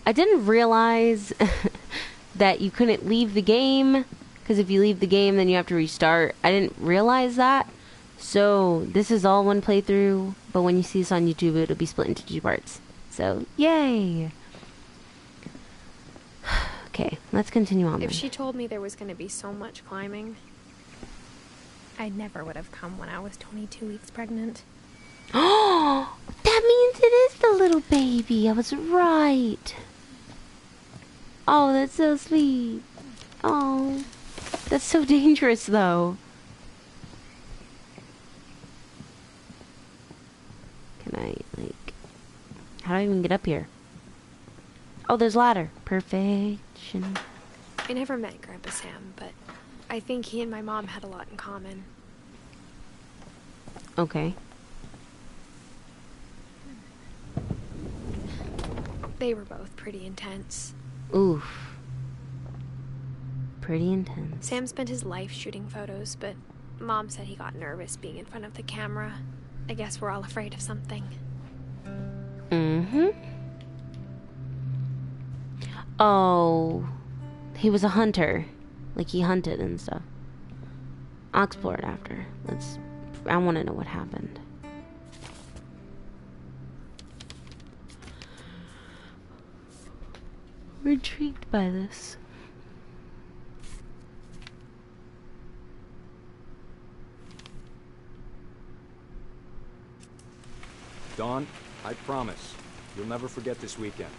I didn't realize that you couldn't leave the game, because if you leave the game, then you have to restart. I didn't realize that. So, this is all one playthrough, but when you see this on YouTube, it'll be split into 2 parts. So, yay! Okay, let's continue on then. If she told me there was going to be so much climbing, I never would have come when I was 22 weeks pregnant. Oh, that means it is the little baby. I was right. Oh, that's so sweet. Oh, that's so dangerous, though. Can I, like... How do I even get up here? Oh, there's a ladder. Perfection. I never met Grandpa Sam, but I think he and my mom had a lot in common. Okay. They were both pretty intense. Oof. Pretty intense. Sam spent his life shooting photos, but Mom said he got nervous being in front of the camera. I guess we're all afraid of something. Mm-hmm. Oh, he was a hunter. Like, he hunted and stuff. I'll explore it after. I want to know what happened. We're intrigued by this. Dawn, I promise, you'll never forget this weekend.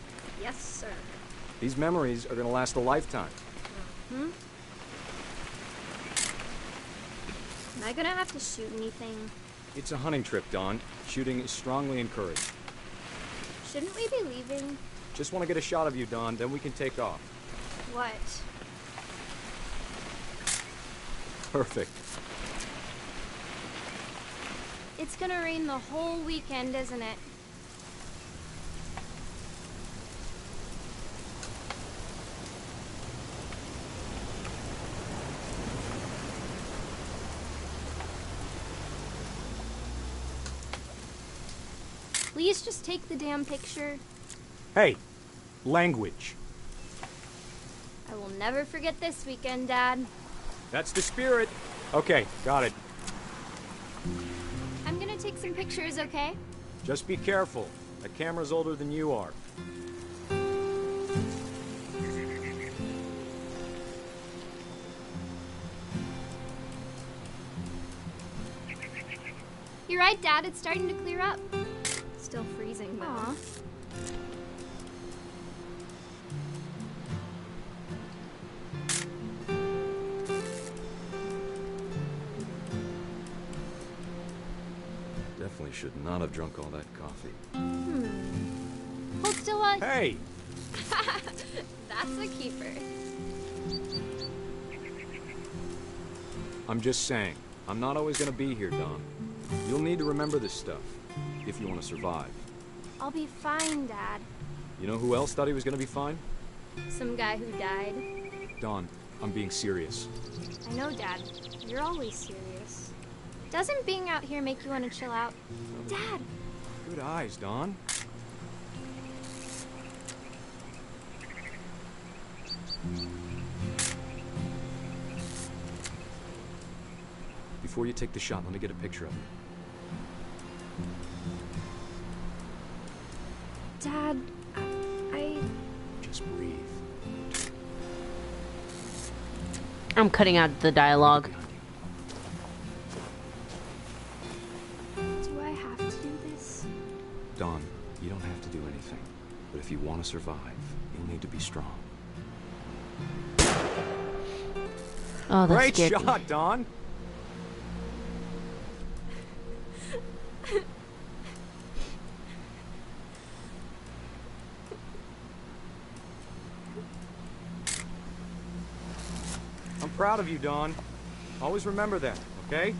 Yes, sir. These memories are gonna last a lifetime. Am I gonna have to shoot anything? It's a hunting trip, Dawn. Shooting is strongly encouraged. Shouldn't we be leaving? Just want to get a shot of you, Dawn, then we can take off. What? Perfect. It's gonna rain the whole weekend, isn't it? Please just take the damn picture. Hey, language. I will never forget this weekend, Dad. That's the spirit. Okay, got it. I'm gonna take some pictures, okay? Just be careful. That camera's older than you are. You're right, Dad. It's starting to clear up. Still freezing, though. Aw. Definitely should not have drunk all that coffee. Hold still, while... Hey! That's a keeper. I'm just saying, I'm not always gonna be here, Dawn. You'll need to remember this stuff, if you want to survive. I'll be fine, Dad. You know who else thought he was gonna be fine? Some guy who died. Dawn, I'm being serious. I know, Dad. You're always serious. Doesn't being out here make you want to chill out? Dad! Good eyes, Dawn. Before you take the shot, let me get a picture of you. Dad, I... Just breathe. I'm cutting out the dialogue. Do I have to do this? Dawn, you don't have to do anything. But if you want to survive, you'll need to be strong. Oh, that's Great scared shot, me. Dawn! I'm proud of you, Dawn. Always remember that, okay?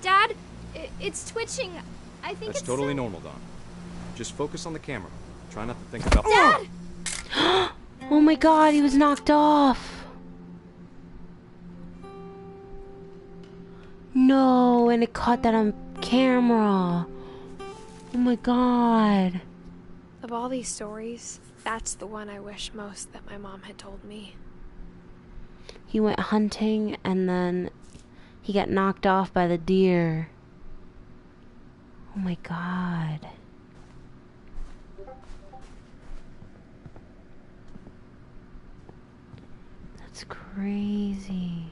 Dad, it's twitching. I think That's it's totally normal, Dawn. Just focus on the camera. Try not to think about... Dad! Oh my god, he was knocked off. No, and it caught that on camera. Oh my god. Of all these stories, that's the one I wish most that my mom had told me. He went hunting and then he got knocked off by the deer. Oh my god. That's crazy.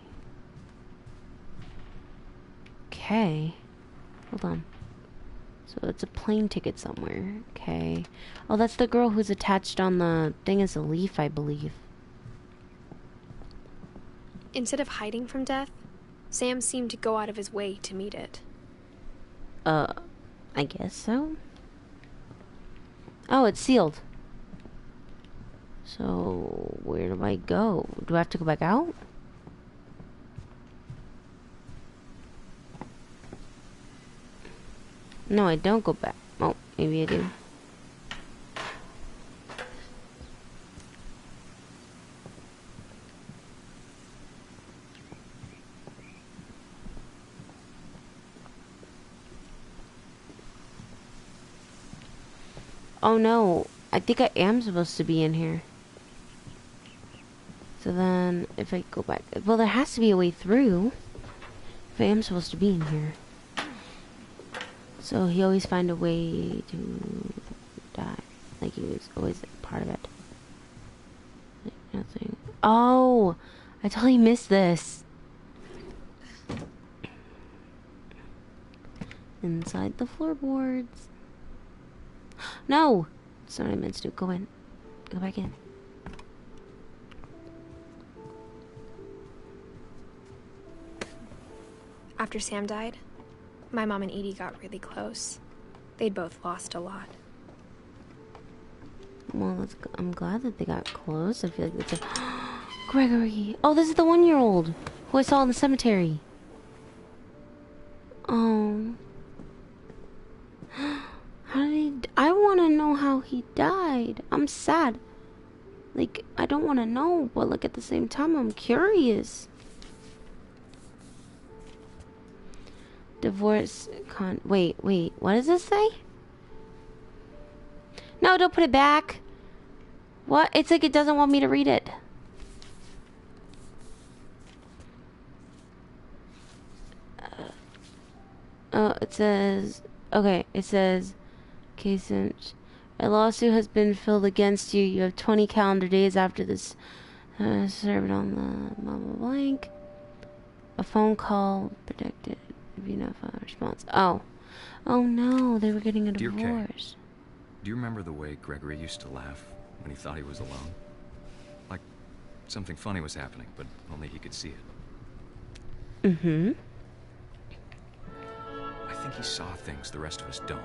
Okay. Hold on. So it's a plane ticket somewhere. Okay. Oh, that's the girl who's attached on the thing as a leaf, I believe. Instead of hiding from death, Sam seemed to go out of his way to meet it. I guess so. Oh, it's sealed. So, where do I go? Do I have to go back out? No, I don't go back. Oh, maybe I do. Oh no, I think I am supposed to be in here. So then, if I go back... Well, there has to be a way through. If I am supposed to be in here. So he always find a way to die. Like he was always a part of it. Like nothing. Oh! I totally missed this. Inside the floorboards. No! That's not what I meant to do. Go in. Go back in. After Sam died, my mom and Edie got really close. They'd both lost a lot. Well, I'm glad that they got close. I feel like that's a... Gregory! Oh, this is the 1-year-old who I saw in the cemetery. Oh. How did he... I want to know how he died. I'm sad. Like, I don't want to know, but like at the same time, I'm curious. Divorce wait, what does this say? No, don't put it back. What? It's like it doesn't want me to read it. It says... Okay, it says... Case Finch. A lawsuit has been filed against you. You have 20 calendar days after this served on the blah blah blank. A phone call predicted. If you know a response. Oh no, they were getting a divorce. Dear Kay, do you remember the way Gregory used to laugh when he thought he was alone? Like something funny was happening, but only he could see it. Mm-hmm. I think he saw things the rest of us don't.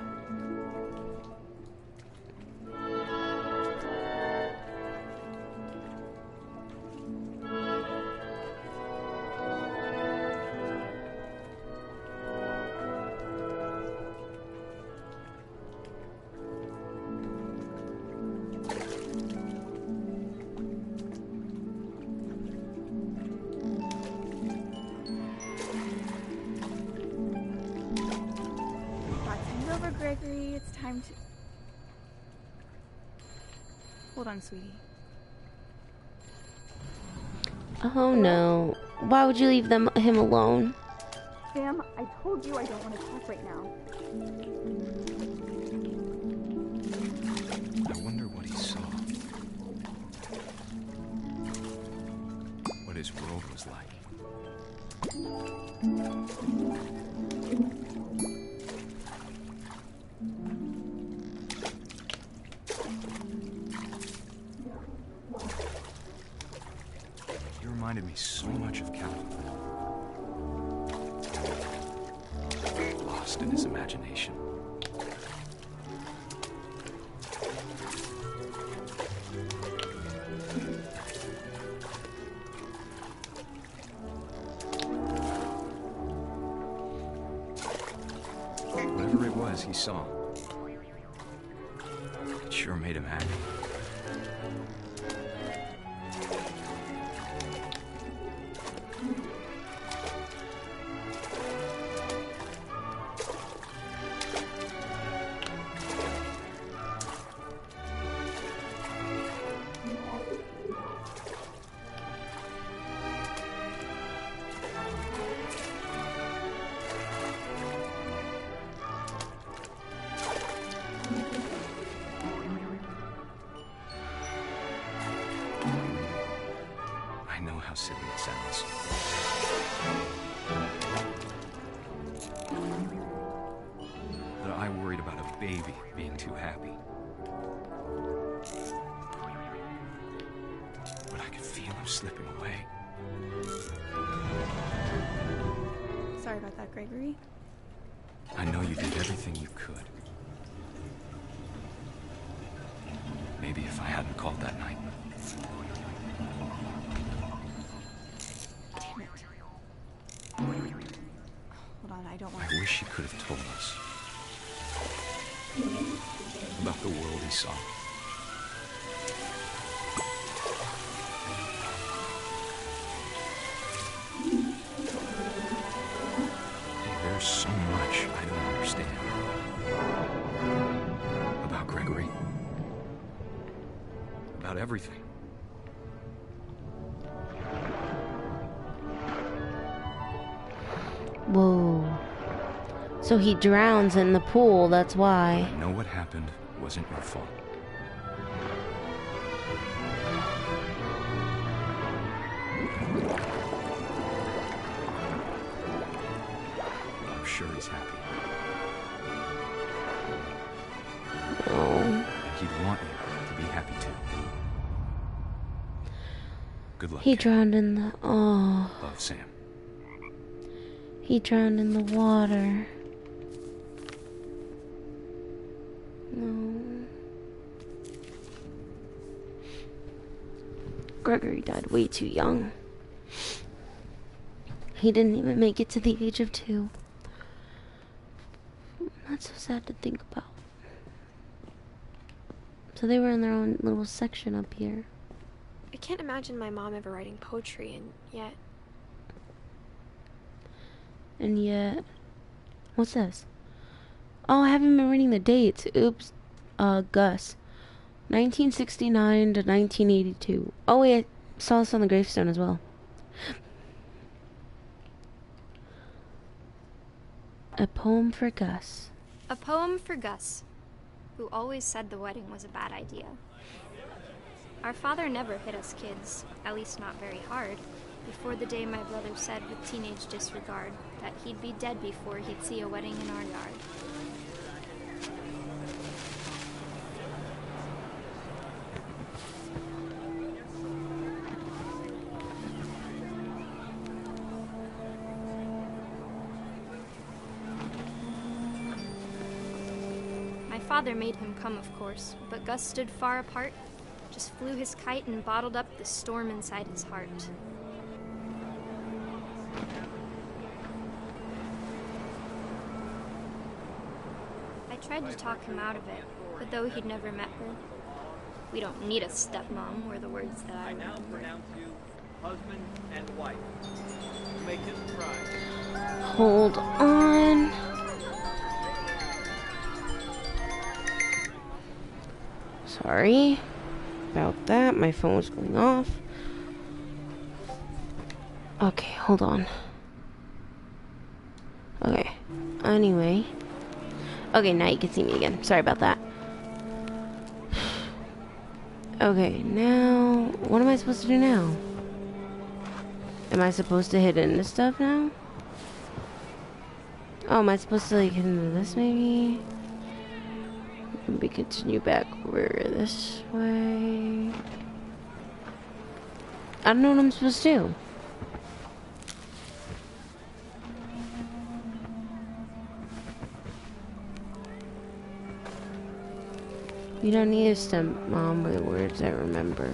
Gregory, it's time to... Hold on, sweetie. Oh no. Why would you leave him alone? Sam, I told you I don't want to talk right now. I wonder what he saw. What his world was like. Reminded me so much of Calvin. Lost in his imagination. Whatever it was he saw, it sure made him happy. happy. But I could feel him slipping away. Sorry about that, Gregory. I know you did everything you could. Maybe if I hadn't called that night. Damn it. Hold on, I don't want I wish he could have told us about the world he saw. There's so much I don't understand about Gregory, about everything. Whoa. So he drowns in the pool, that's why. I know what happened wasn't your fault. I'm sure he's happy. Oh. And he'd want you to be happy too. Good luck. He kid. drowned in the... Oh. Love, Sam. He drowned in the water. No. Gregory died way too young. He didn't even make it to the age of 2. That's so sad to think about. So they were in their own little section up here. I can't imagine my mom ever writing poetry, and yet... And yet... What's this? Oh, I haven't been reading the dates. Oops. Gus. 1969 to 1982. Oh wait, I saw this on the gravestone as well. A poem for Gus. A poem for Gus, who always said the wedding was a bad idea. Our father never hit us kids, at least not very hard, before the day my brother said with teenage disregard that he'd be dead before he'd see a wedding in our yard. My father made him come, of course, but Gus stood far apart, just flew his kite and bottled up the storm inside his heart. I tried to talk him out of it, but though he'd never met her, "We don't need a stepmom," were the words that I now remember. pronounce you husband and wife. You may kiss the bride. Hold on. Sorry about that. My phone was going off. Okay, hold on. Okay. Anyway. Okay, now you can see me again. Sorry about that. Okay, now... What am I supposed to do now? Am I supposed to hit into stuff now? Oh, am I supposed to, like, hit into this, maybe? Maybe continue back over this way. I don't know what I'm supposed to do. You don't need a stepmom with the words I remember.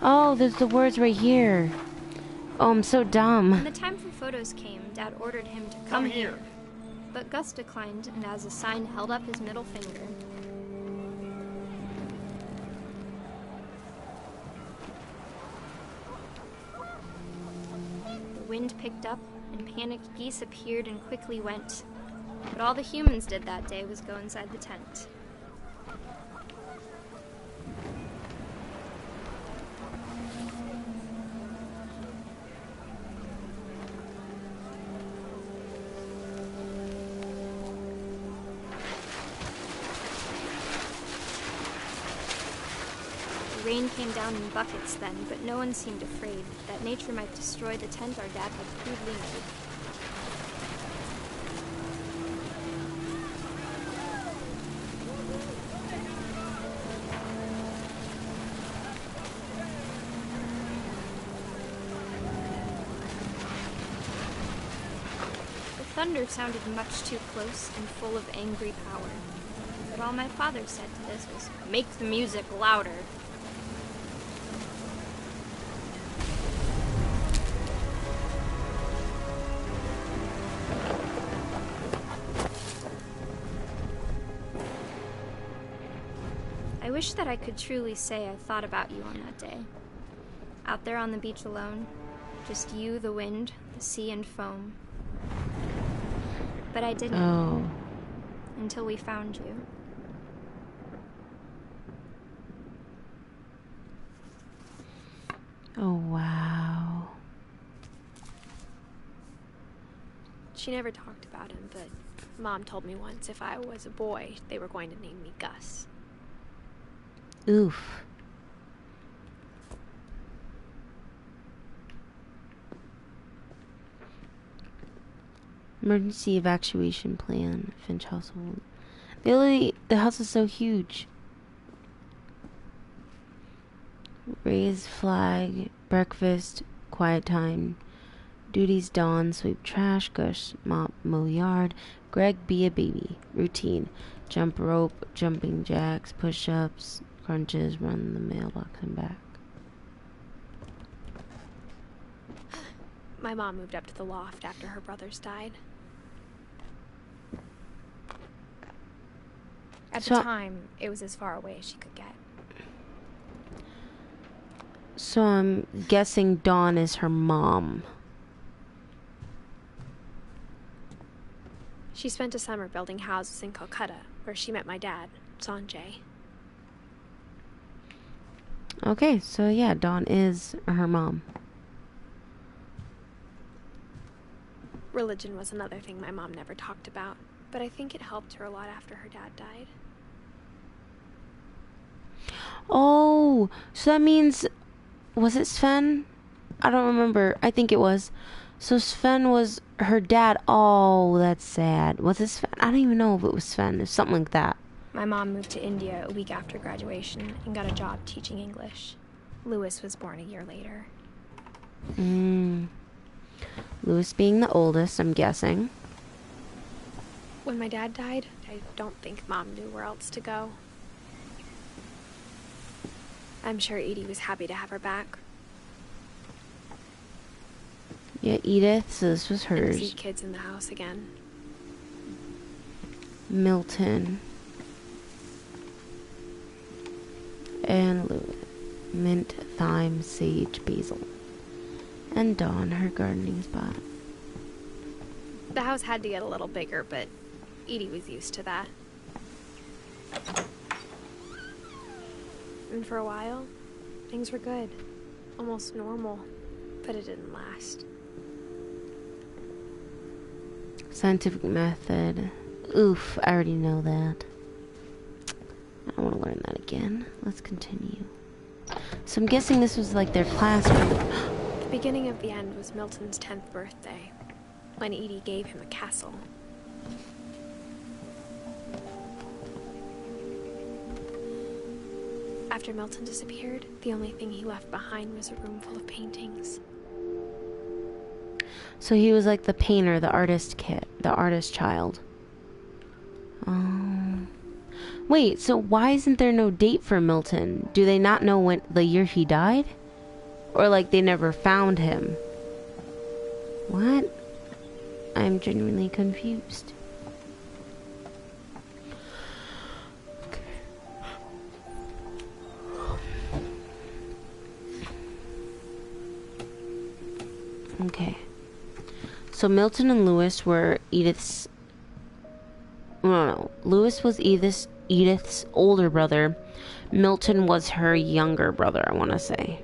Oh, there's the words right here. Oh, I'm so When dumb. the time for photos came, Dad ordered him to come here. But Gus declined and as a sign held up his middle finger. The wind picked up and panicked geese appeared and quickly went. But all the humans did that day was go inside the tent. The rain came down in buckets then, but no one seemed afraid that nature might destroy the tent our dad had crudely made. The thunder sounded much too close and full of angry power. But all my father said to this was, "Make the music louder." I wish that I could truly say I thought about you on that day. Out there on the beach alone, just you, the wind, the sea, and foam. But I didn't. Oh. Until we found you. Oh, wow. She never talked about him, but Mom told me once if I was a boy, they were going to name me Gus. Oof. Emergency evacuation plan, Finch household. The house is so huge. Raise flag, breakfast, quiet time. Duties dawn, sweep trash, Gus mop, mow yard. Greg be a baby. Routine. Jump rope, jumping jacks, push-ups, crunches, run the mailbox and back. My mom moved up to the loft after her brothers died. At the time, it was as far away as she could get. So I'm guessing Dawn is her mom. She spent a summer building houses in Calcutta, where she met my dad, Sanjay. Okay, so yeah, Dawn is her mom. Religion was another thing my mom never talked about, but I think it helped her a lot after her dad died. Oh, so that means... Was it Sven? I don't remember. I think it was. So Sven was her dad. Oh, that's sad. Was it Sven? I don't even know if it was Sven. It's something like that. My mom moved to India a week after graduation and got a job teaching English. Louis was born a year later. Louis being the oldest, I'm guessing. When my dad died, I don't think Mom knew where else to go. I'm sure Edie was happy to have her back. Yeah, Edith, so this was And hers. see kids in the house again. Milton. And Louis. Mint, thyme, sage, basil. And Dawn, her gardening spot. The house had to get a little bigger, but Edie was used to that. And for a while, things were good. Almost normal, but it didn't last. Scientific method. Oof, I already know that. I don't want to learn that again. Let's continue. So I'm guessing this was like their classroom. The beginning of the end was Milton's 10th birthday, when Edie gave him a castle. After Milton disappeared, the only thing he left behind was a room full of paintings. So he was like the painter, the artist kid, the artist child. Wait, so why isn't there no date for Milton? Do they not know when the year he died? Or like they never found him? What? I'm genuinely confused. Okay. So Milton and Louis were Edith's... No. Louis was Edith's older brother. Milton was her younger brother, I want to say.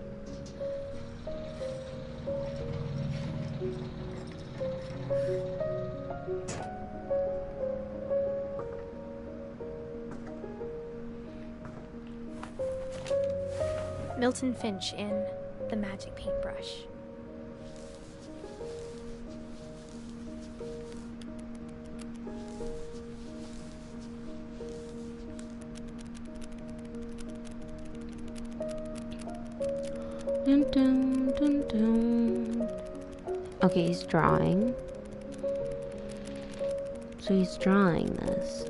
Milton Finch in The Magic Paintbrush. Dun, dun, dun, dun. Okay, he's drawing. So he's drawing this.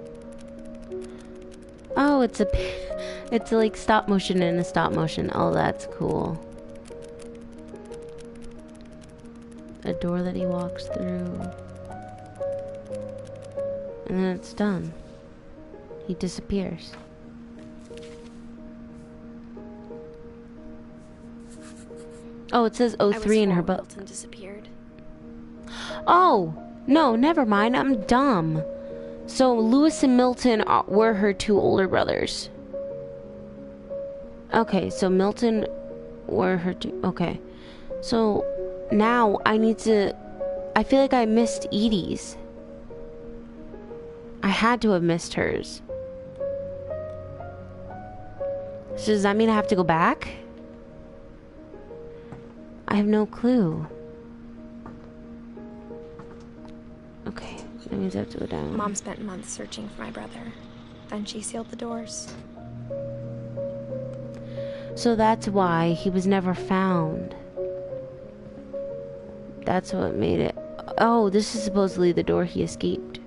Oh, it's like stop motion in a stop motion. Oh, that's cool. A door that he walks through. And then it's done. He disappears. Oh, it says 03 in her book. Milton disappeared. Oh, no, never mind. I'm dumb. So Lewis and Milton were her two older brothers. Okay, so Milton were her two. Okay. So now I need to. I feel like I missed Edie's. I had to have missed hers. So does that mean I have to go back? I have no clue. Okay, that means I have to go down. Mom spent months searching for my brother. Then she sealed the doors. So that's why he was never found. That's what made it. Oh, this is supposedly the door he escaped.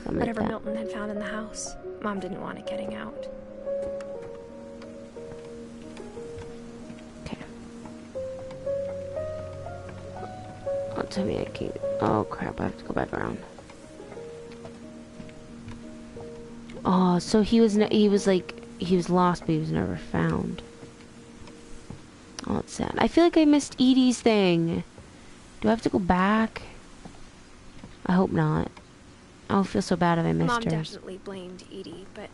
Something Whatever like Milton had found in the house, Mom didn't want it getting out. Okay. Oh, tell me I can't. Oh crap! I have to go back around. Oh, so he was lost, but he was never found. Oh, it's sad. I feel like I missed Edie's thing. Do I have to go back? I hope not. I'll feel so bad if I missed Mom hers. definitely blamed Edie, but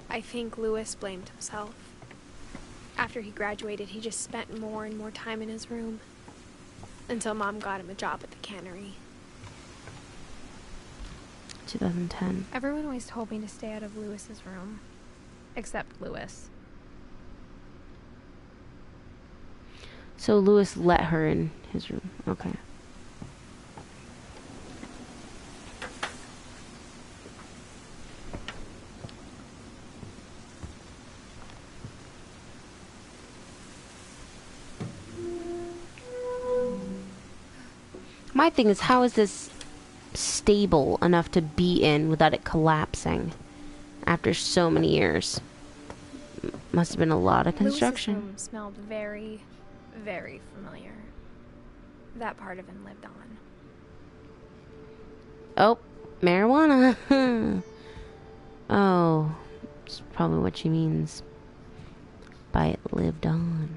I think Lewis blamed himself. After he graduated, he just spent more and more time in his room. Until Mom got him a job at the cannery. 2010. Everyone always told me to stay out of Lewis's room. Except Lewis. So Lewis let her in his room. Okay. My thing is, how is this stable enough to be in without it collapsing after so many years? Must have been a lot of construction. Lewis's room smelled very, very familiar. That part of him lived on. Oh, marijuana. Oh, that's probably what she means by it lived on.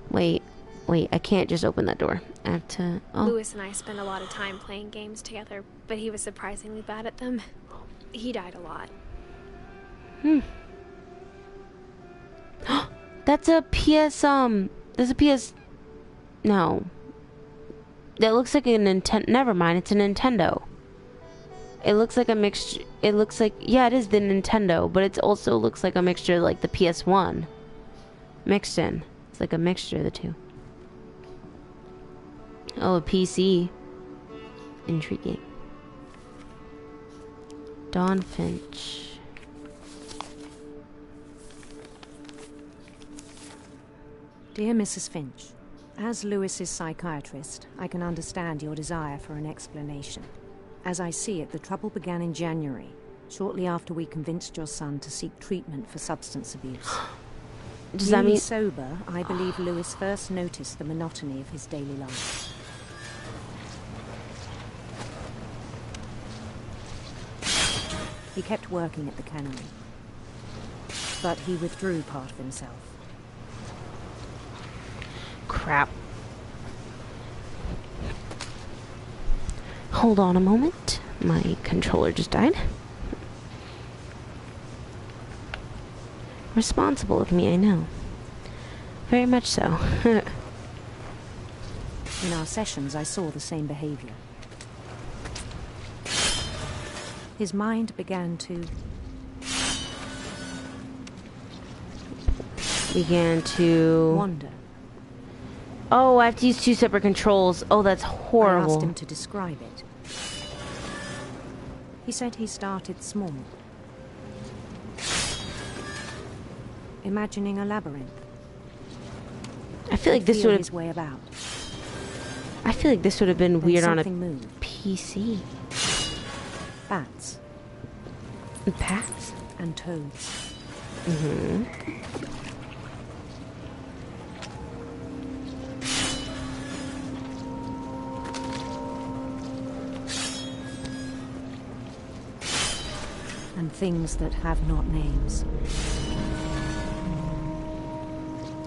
Wait, I can't just open that door. I have to... Oh. Lewis and I spent a lot of time playing games together, but he was surprisingly bad at them. He died a lot. That's a PS, there's a PS... No. That looks like a Nintendo... Never mind, it's a Nintendo. It looks like a mixture... It looks like... Yeah, it is the Nintendo, but it also looks like a mixture like the PS1. Mixed in. It's like a mixture of the two. Oh, a PC. Intriguing. Dawn Finch. Dear Mrs. Finch, as Lewis's psychiatrist, I can understand your desire for an explanation. As I see it, the trouble began in January, shortly after we convinced your son to seek treatment for substance abuse. Does that Newly mean... sober, I believe Lewis first noticed the monotony of his daily life. He kept working at the cannery, but he withdrew part of himself. Crap. Hold on a moment. My controller just died. Responsible of me, I know. Very much so. In our sessions, I saw the same behavior. His mind began to began to wander. Oh, I have to use 2 separate controls. Oh, that's I horrible. asked him to describe it. He said he started small, imagining a labyrinth. I feel like this feel would his have. way about. I feel like this would have been Then weird on a something moved. PC. Bats And Pats. and toads. Mm-hmm. And things that have not names.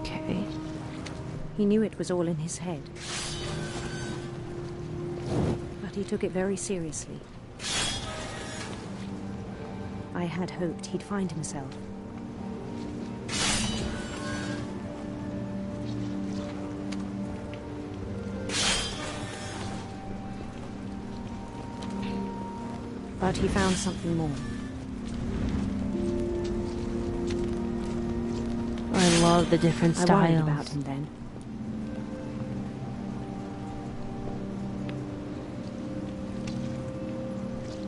Okay. He knew it was all in his head. But he took it very seriously. I had hoped he'd find himself. But he found something more. I love the different I styles. worried about him then.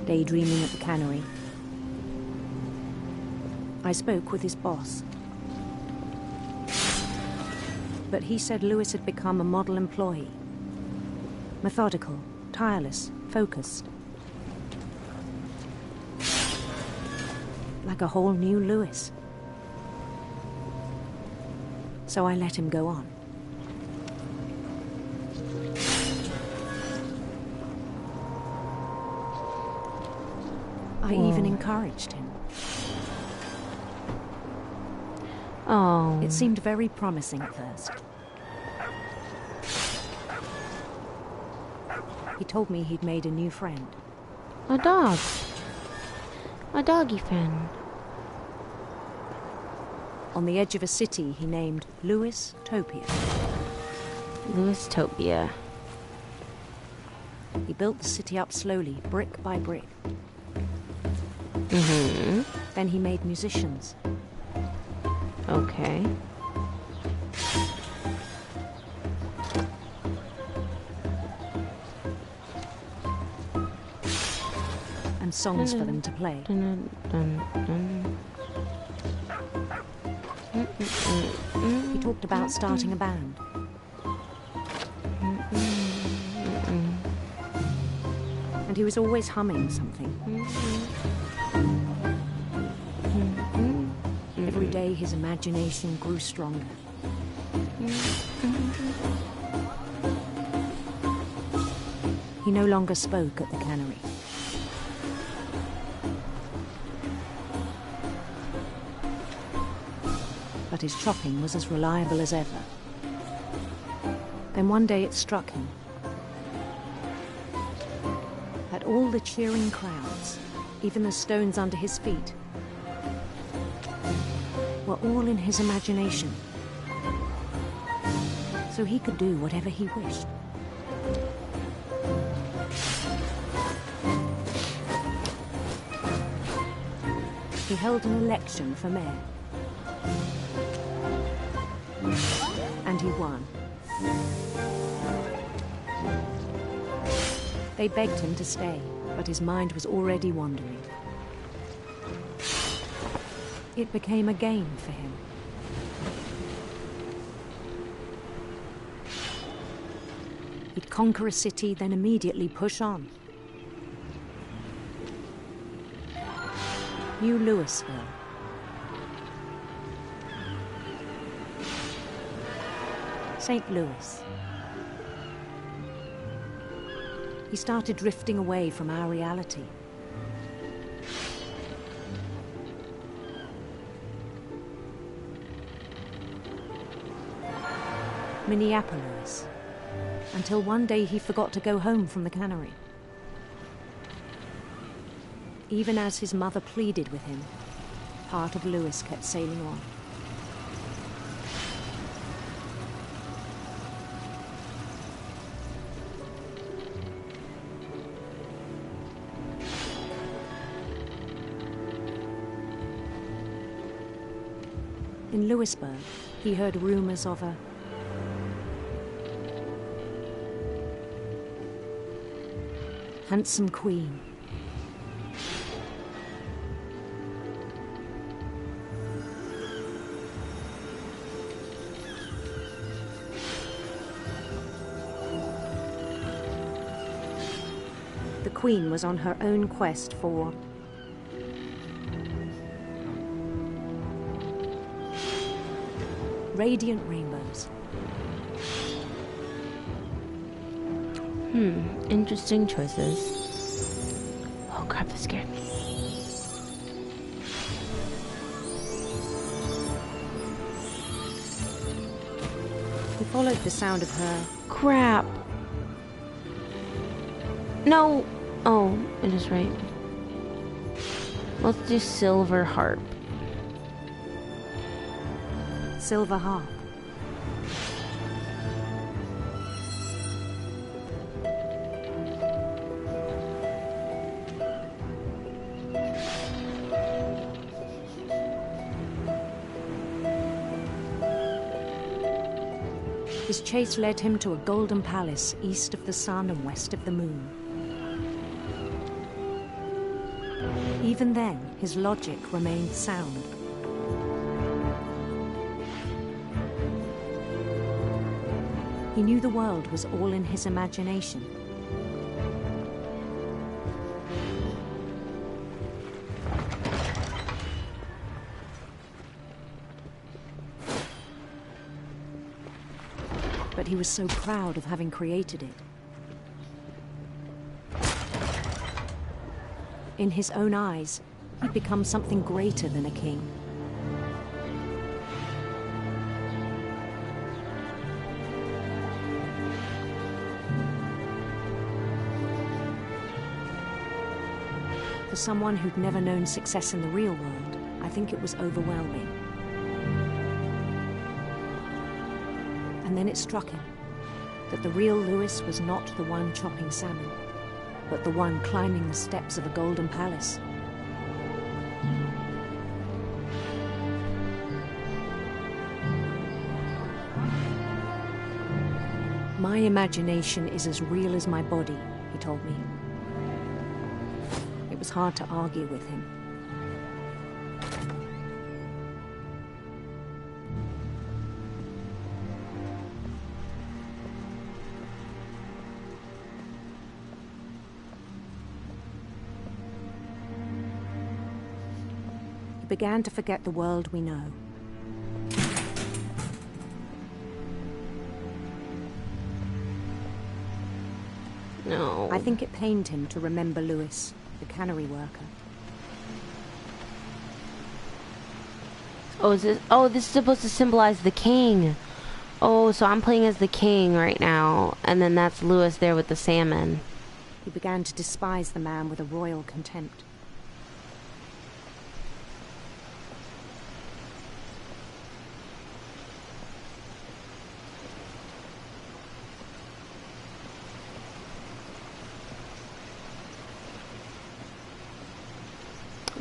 Daydreaming at the cannery, I spoke with his boss. But he said Lewis had become a model employee. Methodical, tireless, focused. Like a whole new Lewis. So I let him go on. I even encouraged him. Oh. It seemed very promising at first. He told me he'd made a new friend. A dog. A doggy friend. On the edge of a city he named Lewis Topia. Lewis Topia. He built the city up slowly, brick by brick. Mm-hmm. Then he made musicians. Okay. And songs for them to play. Dun, dun, dun. He talked about starting a band. And he was always humming something. Every day his imagination grew stronger. He no longer spoke at the cannery. But his chopping was as reliable as ever. Then one day it struck him that all the cheering crowds, even the stones under his feet, were all in his imagination. So he could do whatever he wished. He held an election for mayor. And he won. They begged him to stay, but his mind was already wandering. It became a game for him. He'd conquer a city, then immediately push on. New Louisville. St. Louis. He started drifting away from our reality. Minneapolis, until one day he forgot to go home from the cannery. Even as his mother pleaded with him, part of Lewis kept sailing on. In Louisburg, he heard rumors of a handsome queen. The queen was on her own quest for radiant rainbows. Interesting choices. Oh crap, that scared me. He followed the sound of her. Crap. No. Oh, it is right. Let's do silver harp. Silver harp. His chase led him to a golden palace east of the sun and west of the moon. Even then, his logic remained sound. He knew the world was all in his imagination. But he was so proud of having created it. In his own eyes, he'd become something greater than a king. For someone who'd never known success in the real world, I think it was overwhelming. And then it struck him that the real Lewis was not the one chopping salmon, but the one climbing the steps of a golden palace. My imagination is as real as my body, he told me. It was hard to argue with him. He began to forget the world we know. No. I think it pained him to remember Lewis, the cannery worker. Oh, this is supposed to symbolize the king. Oh, so I'm playing as the king right now, and then that's Lewis there with the salmon. He began to despise the man with a royal contempt.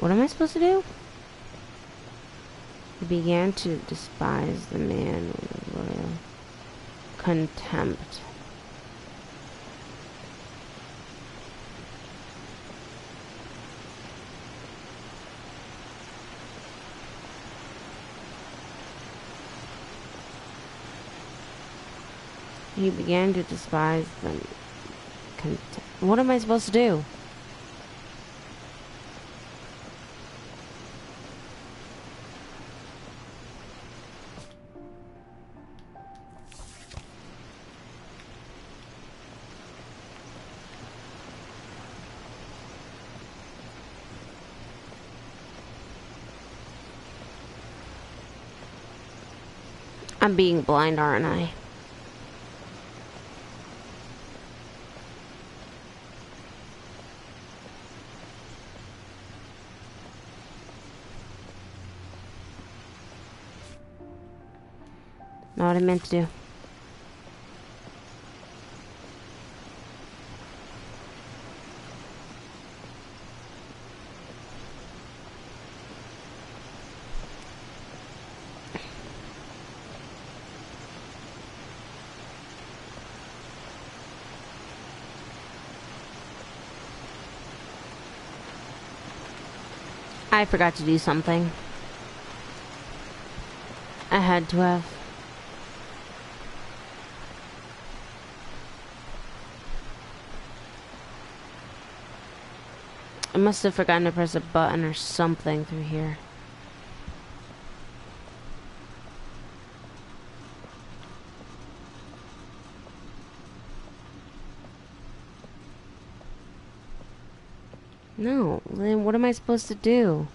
What am I supposed to do? He began to despise the man with royal contempt. He began to despise the contempt. What am I supposed to do? I'm being blind, aren't I? Not what I meant to do. I forgot to do something. I had to have. I must have forgotten to press a button or something through here. No, then what am I supposed to do?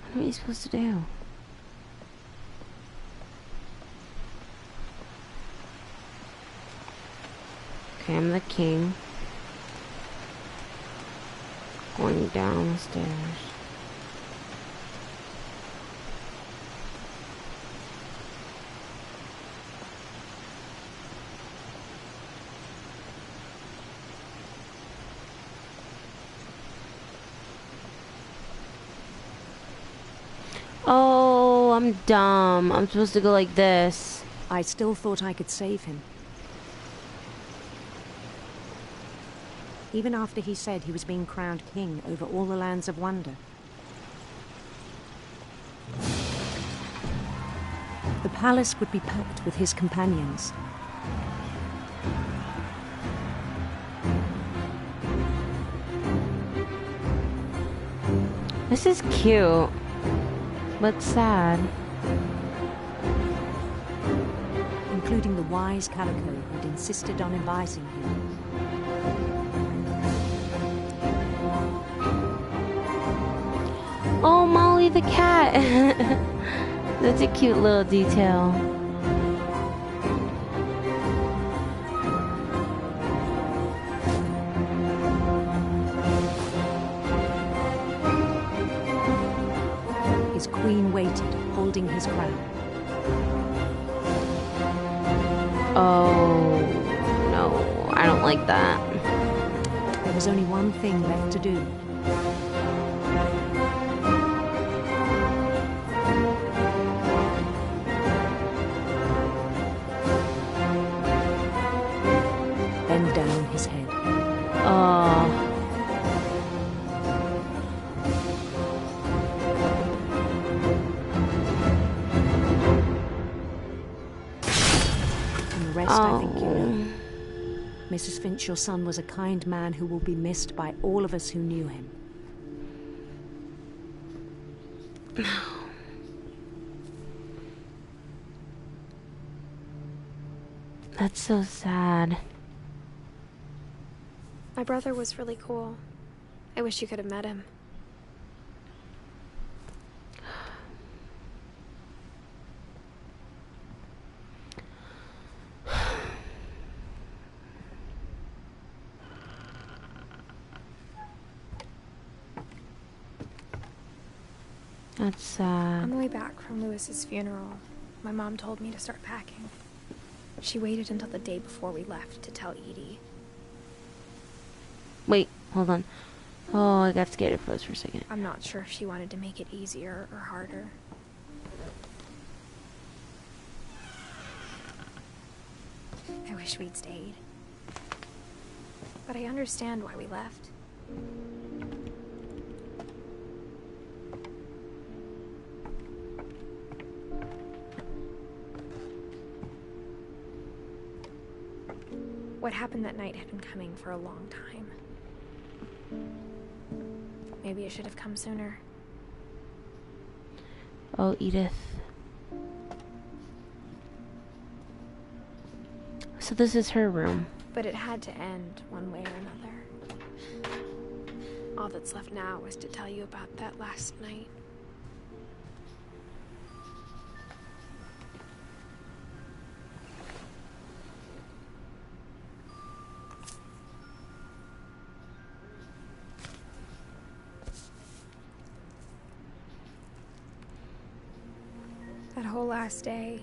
What am I supposed to do? Okay, I'm the king. Going down the stairs. Oh, I'm dumb. I'm supposed to go like this. I still thought I could save him. Even after he said he was being crowned king over all the lands of wonder. The palace would be packed with his companions. This is cute, but sad. Including the wise Calico who'd insisted on inviting him. Oh, Molly the cat. That's a cute little detail. His queen waited, holding his crown. Oh, no. I don't like that. There was only one thing left to do. Bend down his head. Oh. I think you know. Mrs. Finch, your son was a kind man who will be missed by all of us who knew him. That's so sad. My brother was really cool. I wish you could have met him. That's sad. On the way back from Lewis's funeral, my mom told me to start packing. She waited until the day before we left to tell Edie. Wait, hold on. Oh, I got scared. It froze for a second. I'm not sure if she wanted to make it easier or harder. I wish we'd stayed. But I understand why we left. What happened that night had been coming for a long time. Maybe it should have come sooner. Oh, Edith. So this is her room. But it had to end one way or another. All that's left now is to tell you about that last night. That whole last day,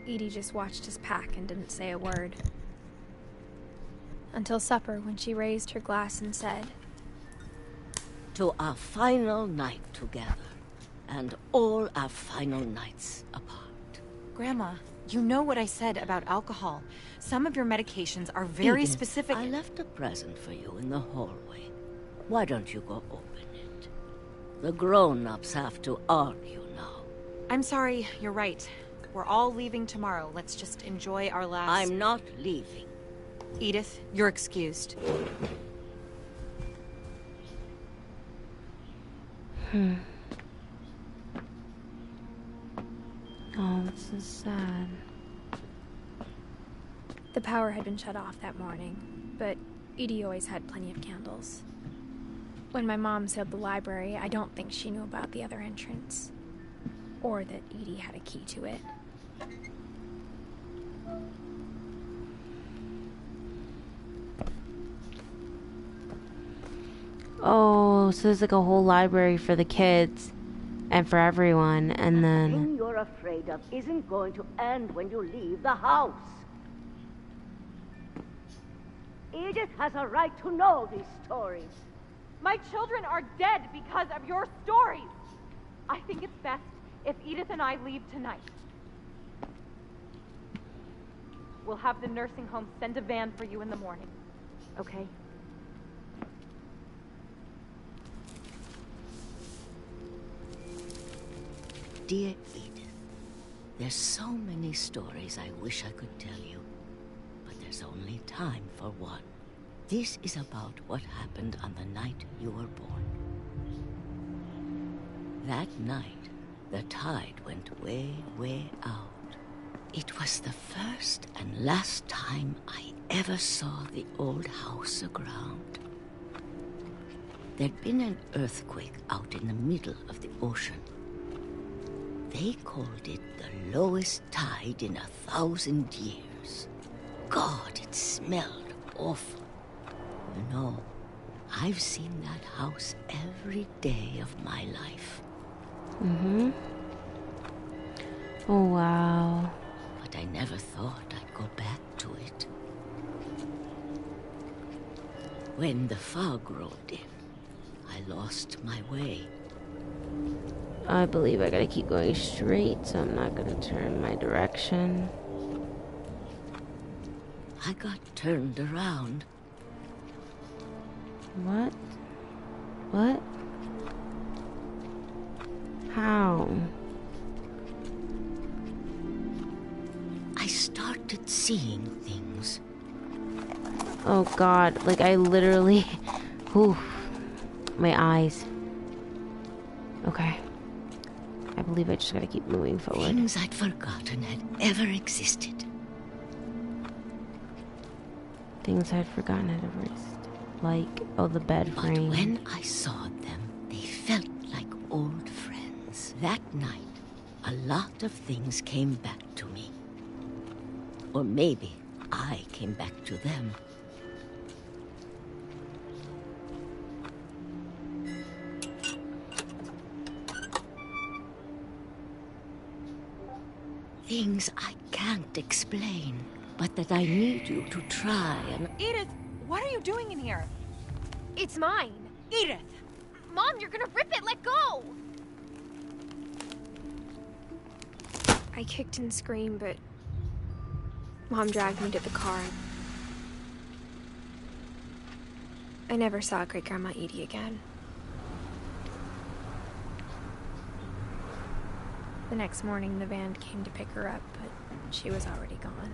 Edie just watched us pack and didn't say a word. Until supper, when she raised her glass and said, "To our final night together. and all our final nights apart. Grandma, you know what I said about alcohol. Some of your medications are very Edith, specific. I left a present for you in the hallway. Why don't you go open it? The grown-ups have to argue now. I'm sorry, you're right. We're all leaving tomorrow. Let's just enjoy our last... I'm not leaving. Edith, you're excused. Oh, this is sad. The power had been shut off that morning, but Edie always had plenty of candles. When my mom sealed the library, I don't think she knew about the other entrance, or that Edie had a key to it. Oh, so there's like a whole library for the kids and for everyone, and The then... thing you're afraid of isn't going to end when you leave the house. Edith has a right to know these stories. My children are dead because of your stories. I think it's best if Edith and I leave tonight. We'll have the nursing home send a van for you in the morning. Okay? Dear Edith, there's so many stories I wish I could tell you, but there's only time for one. This is about what happened on the night you were born. That night, the tide went way, way out. It was the first and last time I ever saw the old house aground. There'd been an earthquake out in the middle of the ocean. They called it the lowest tide in 1,000 years. God, it smelled awful. You know, I've seen that house every day of my life. Mm-hmm. Oh, wow. But I never thought I'd go back to it. When the fog rolled in, I lost my way. I believe I gotta keep going straight, so I'm not gonna turn my direction. I got turned around. What? What? How? I started seeing things. Oh god, like I literally... Ooh. My eyes. Okay. I believe I just gotta keep moving forward. Things I'd forgotten had ever existed. Things I'd forgotten had ever existed. Like, oh, the bed But frame. when I saw them, they felt like old friends. That night, a lot of things came back to me. Or maybe I came back to them. Things I can't explain, but that I need you to try and... Edith, what are you doing in here? It's mine. Edith! Mom, you're gonna rip it! Let go! I kicked and screamed, but Mom dragged me to the car. I never saw Great-Grandma Edie again. The next morning, the van came to pick her up, but she was already gone.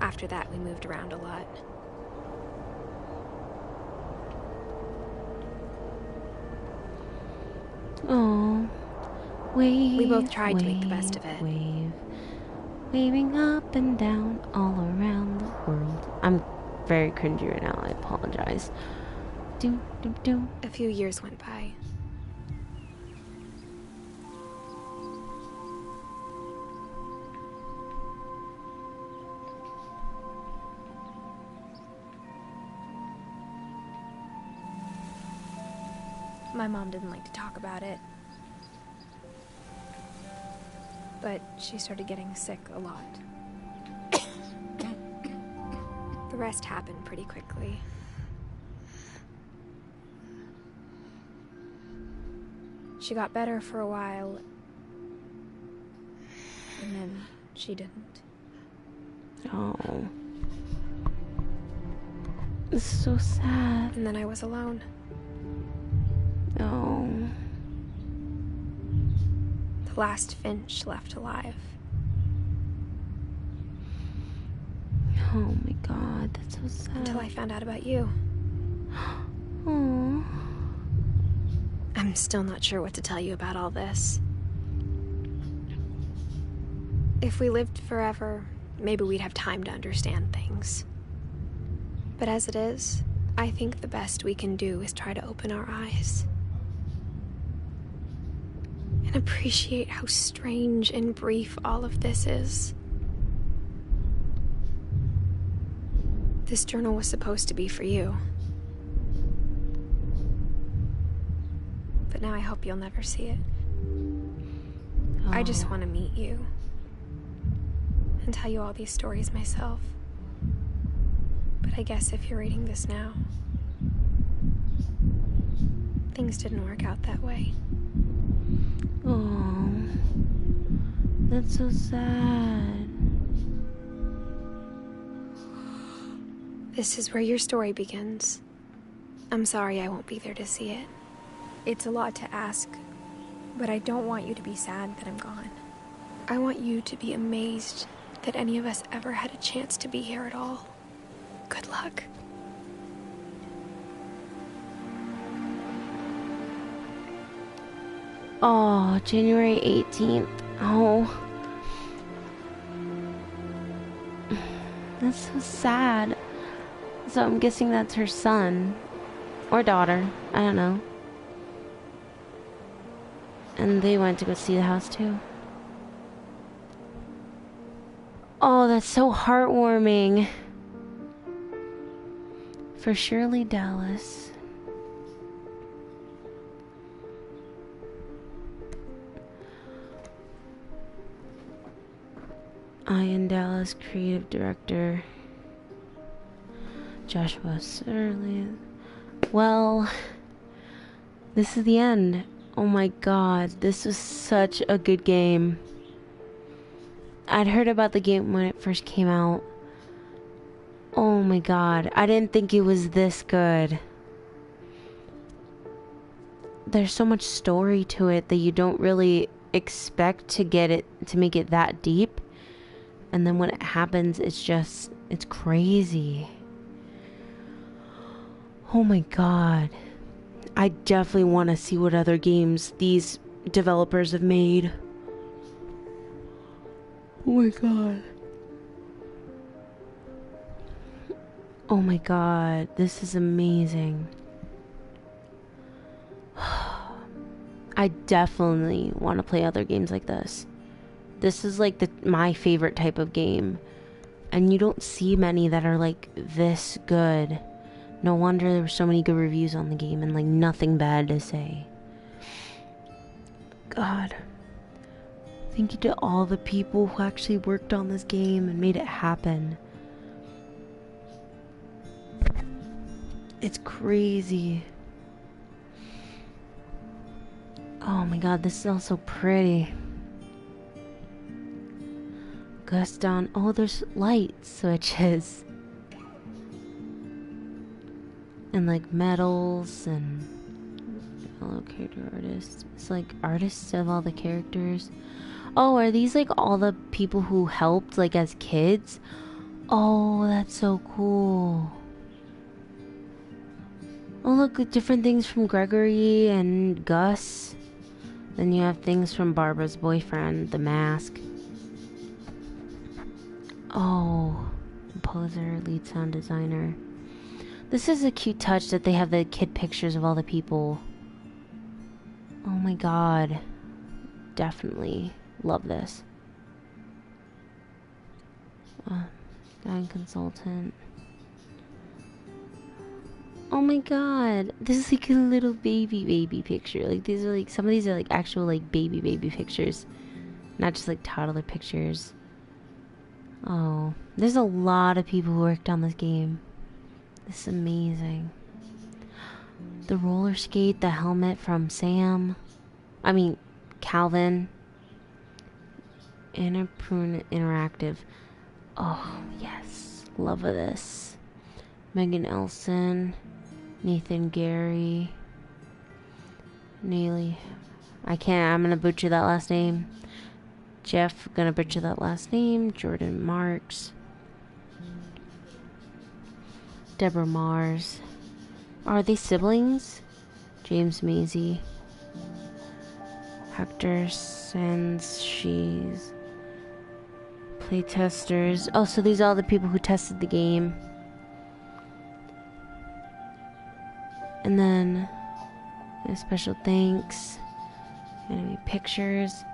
After that, we moved around a lot. Oh, wave. We both tried to make the best of it. Wave, waving up and down all around the world. I'm very cringy right now. I apologize. Do do do. A few years went by. My mom didn't like to talk about it. But she started getting sick a lot. The rest happened pretty quickly. She got better for a while, and then she didn't. Oh. This is so sad. And then I was alone. Oh. The last Finch left alive. Oh my god, that's so sad. Until I found out about you. Oh. I'm still not sure what to tell you about all this. If we lived forever, maybe we'd have time to understand things. But as it is, I think the best we can do is try to open our eyes. And appreciate how strange and brief all of this is. This journal was supposed to be for you. But now I hope you'll never see it. Oh. I just want to meet you. And tell you all these stories myself. But I guess if you're reading this now, things didn't work out that way. Oh. That's so sad. This is where your story begins. I'm sorry I won't be there to see it. It's a lot to ask, but I don't want you to be sad that I'm gone. I want you to be amazed that any of us ever had a chance to be here at all. Good luck. Oh, January 18th. Oh. That's so sad. So I'm guessing that's her son. Or daughter. I don't know. And they went to go see the house too. Oh, that's so heartwarming. For Shirley Dallas. Ian Dallas, creative director. Joshua Surley. Well, this is the end. Oh my god, this was such a good game. I'd heard about the game when it first came out. Oh my god, I didn't think it was this good. There's so much story to it that you don't really expect to get it, to make it that deep. And then when it happens, it's crazy. Oh my god. I definitely want to see what other games these developers have made. Oh my god. Oh my god, this is amazing. I definitely want to play other games like this. This is like my favorite type of game. And you don't see many that are like this good. No wonder there were so many good reviews on the game and like nothing bad to say. God. Thank you to all the people who actually worked on this game and made it happen. It's crazy. Oh my god, this is all so pretty. Gust down. Oh, there's light switches. And like medals and fellow character artists. It's like artists of all the characters. Oh, are these like all the people who helped like as kids? Oh, that's so cool. Oh, look, different things from Gregory and Gus. Then you have things from Barbara's boyfriend, the mask. Oh, composer, lead sound designer. This is a cute touch that they have the kid pictures of all the people. Oh my god. Definitely love this. Design consultant. Oh my god. This is like a little baby picture. Like these are like, some of these are like actual like baby pictures. Not just like toddler pictures. Oh, there's a lot of people who worked on this game. This is amazing. The roller skate, the helmet from Sam. I mean, Calvin. Annapurna Interactive. Oh, yes. Love of this. Megan Elson. Nathan Gary. Neely. I'm gonna butcher that last name. Jeff, gonna butcher that last name. Jordan Marks. Deborah Mars. Are they siblings? James Maisie. Hector Sands. She's playtesters. Oh, so these are all the people who tested the game. And then a special thanks. Enemy pictures.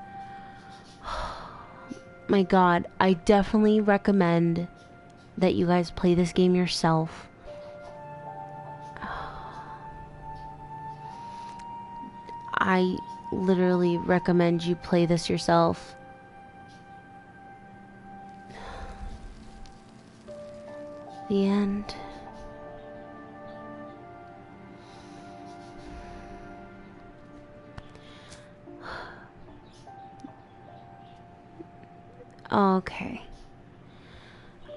My god, I definitely recommend that you guys play this game yourself. I literally recommend you play this yourself. The end.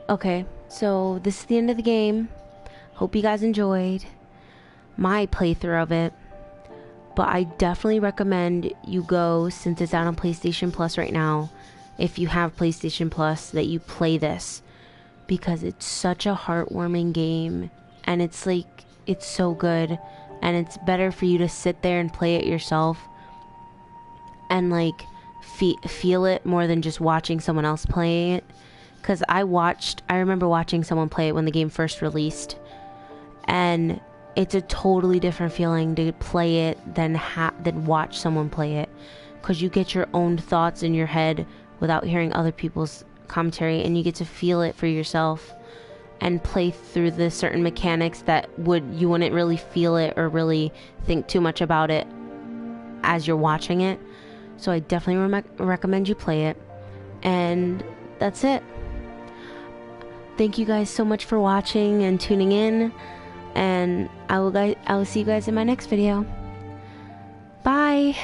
Okay, so this is the end of the game. Hope you guys enjoyed my playthrough of it. But I definitely recommend you go, since it's out on PlayStation Plus right now, if you have PlayStation Plus, that you play this. Because it's such a heartwarming game. And it's like, it's so good. And it's better for you to sit there and play it yourself. And like, feel it more than just watching someone else play it. Because I remember watching someone play it when the game first released. And it's a totally different feeling to play it than watch someone play it. Because you get your own thoughts in your head without hearing other people's commentary. And you get to feel it for yourself. And play through the certain mechanics that you wouldn't really feel it or really think too much about it as you're watching it. So I definitely recommend you play it. And that's it. Thank you guys so much for watching and tuning in. And I will see you guys in my next video. Bye.